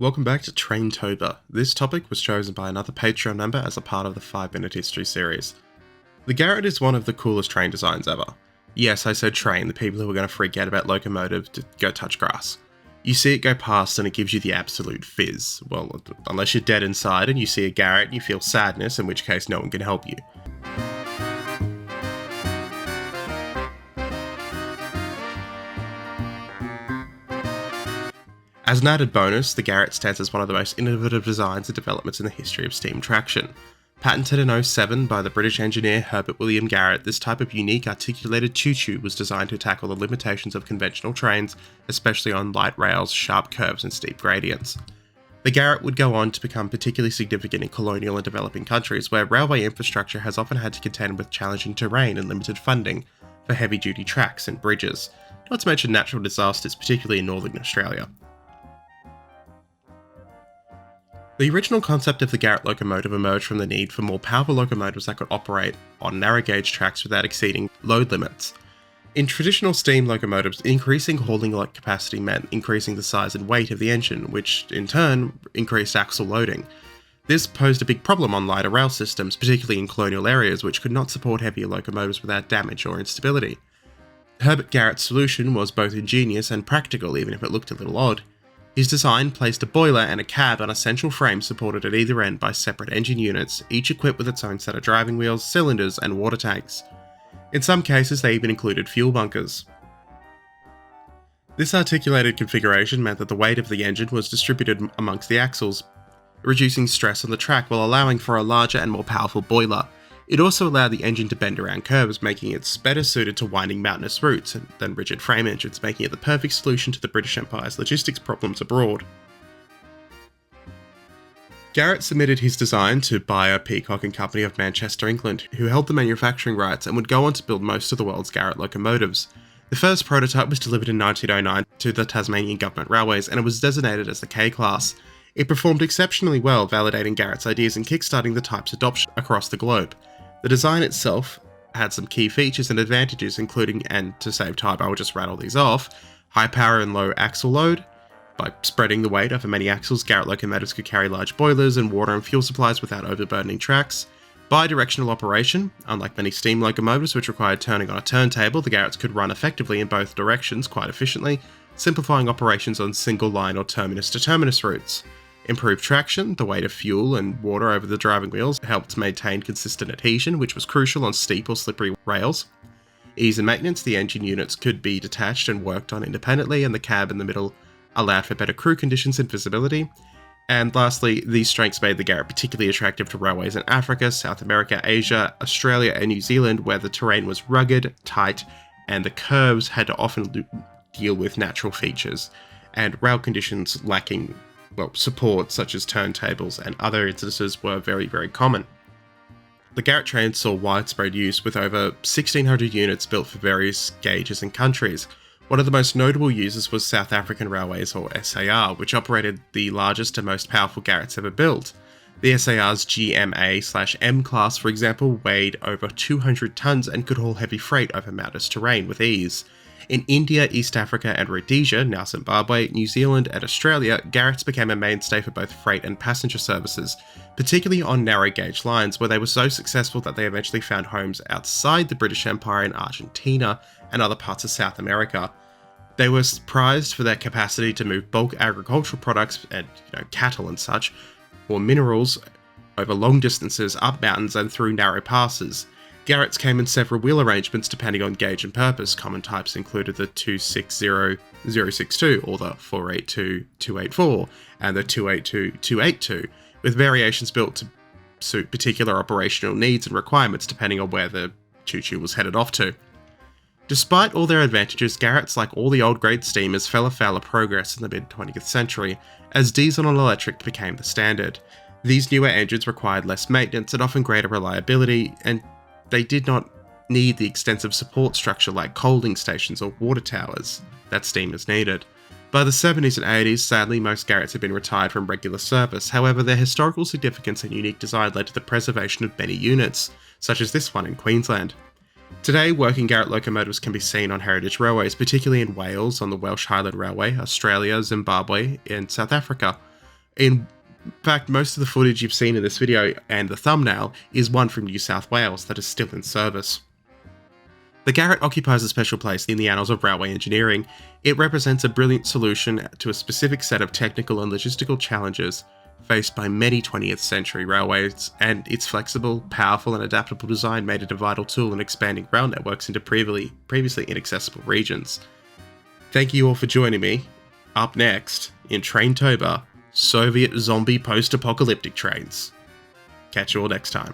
Welcome back to Traintober. This topic was chosen by another Patreon member as a part of the 5-Minute History series. The Garratt is one of the coolest train designs ever. Yes, I said train, the people who are going to freak out about locomotive to go touch grass. You see it go past and it gives you the absolute fizz. Well, unless you're dead inside and you see a Garratt, you feel sadness, in which case no one can help you. As an added bonus, the Garratt stands as one of the most innovative designs and developments in the history of steam traction. Patented in 2007 by the British engineer Herbert William Garratt, this type of unique articulated choo-choo was designed to tackle the limitations of conventional trains, especially on light rails, sharp curves and steep gradients. The Garratt would go on to become particularly significant in colonial and developing countries, where railway infrastructure has often had to contend with challenging terrain and limited funding for heavy-duty tracks and bridges, not to mention natural disasters, particularly in northern Australia. The original concept of the Garratt locomotive emerged from the need for more powerful locomotives that could operate on narrow gauge tracks without exceeding load limits. In traditional steam locomotives, increasing hauling capacity meant increasing the size and weight of the engine, which in turn increased axle loading. This posed a big problem on lighter rail systems, particularly in colonial areas which could not support heavier locomotives without damage or instability. Herbert Garratt's solution was both ingenious and practical, even if it looked a little odd. His design placed a boiler and a cab on a central frame supported at either end by separate engine units, each equipped with its own set of driving wheels, cylinders, and water tanks. In some cases, they even included fuel bunkers. This articulated configuration meant that the weight of the engine was distributed amongst the axles, reducing stress on the track while allowing for a larger and more powerful boiler. It also allowed the engine to bend around curves, making it better suited to winding mountainous routes than rigid frame engines, making it the perfect solution to the British Empire's logistics problems abroad. Garratt submitted his design to Bayer, Peacock and Company of Manchester, England, who held the manufacturing rights and would go on to build most of the world's Garratt locomotives. The first prototype was delivered in 1909 to the Tasmanian Government Railways, and it was designated as the K-Class. It performed exceptionally well, validating Garratt's ideas and kickstarting the type's adoption across the globe. The design itself had some key features and advantages, including, and to save time I will just rattle these off, high power and low axle load. By spreading the weight over many axles, Garratt locomotives could carry large boilers and water and fuel supplies without overburdening tracks. Bi-directional operation. Unlike many steam locomotives which required turning on a turntable, the Garratts could run effectively in both directions quite efficiently, simplifying operations on single line or terminus-to-terminus routes. Improved traction. The weight of fuel and water over the driving wheels helped maintain consistent adhesion, which was crucial on steep or slippery rails. Ease and maintenance. The engine units could be detached and worked on independently, and the cab in the middle allowed for better crew conditions and visibility. And lastly, these strengths made the Garratt particularly attractive to railways in Africa, South America, Asia, Australia and New Zealand, where the terrain was rugged, tight, and the curves had to often deal with natural features, and rail conditions lacking support such as turntables and other instances were very, very common. The Garratt train saw widespread use with over 1,600 units built for various gauges and countries. One of the most notable users was South African Railways, or SAR, which operated the largest and most powerful Garratts ever built. The SAR's GMA/M class, for example, weighed over 200 tons and could haul heavy freight over mountainous terrain with ease. In India, East Africa and Rhodesia, now Zimbabwe, New Zealand and Australia, Garratts became a mainstay for both freight and passenger services, particularly on narrow gauge lines, where they were so successful that they eventually found homes outside the British Empire in Argentina and other parts of South America. They were prized for their capacity to move bulk agricultural products and cattle and such, or minerals, over long distances, up mountains and through narrow passes. Garratts came in several wheel arrangements depending on gauge and purpose. Common types included the 260-062 or the 482-284 and the 282-282, with variations built to suit particular operational needs and requirements depending on where the choo-choo was headed off to. Despite all their advantages, Garratts, like all the old great steamers, fell afoul of progress in the mid-20th century, as diesel and electric became the standard. These newer engines required less maintenance and often greater reliability, and they did not need the extensive support structure like coaling stations or water towers that steamers needed. By the 70s and 80s, sadly, most Garratts had been retired from regular service. However, their historical significance and unique design led to the preservation of many units, such as this one in Queensland. Today, working Garratt locomotives can be seen on heritage railways, particularly in Wales on the Welsh Highland Railway, Australia, Zimbabwe, and South Africa. In fact, most of the footage you've seen in this video and the thumbnail is one from New South Wales that is still in service. The Garratt occupies a special place in the annals of railway engineering. It represents a brilliant solution to a specific set of technical and logistical challenges faced by many 20th century railways, and its flexible, powerful and adaptable design made it a vital tool in expanding rail networks into previously inaccessible regions. Thank you all for joining me. Up next, in Traintober, Soviet zombie post-apocalyptic trains. Catch you all next time.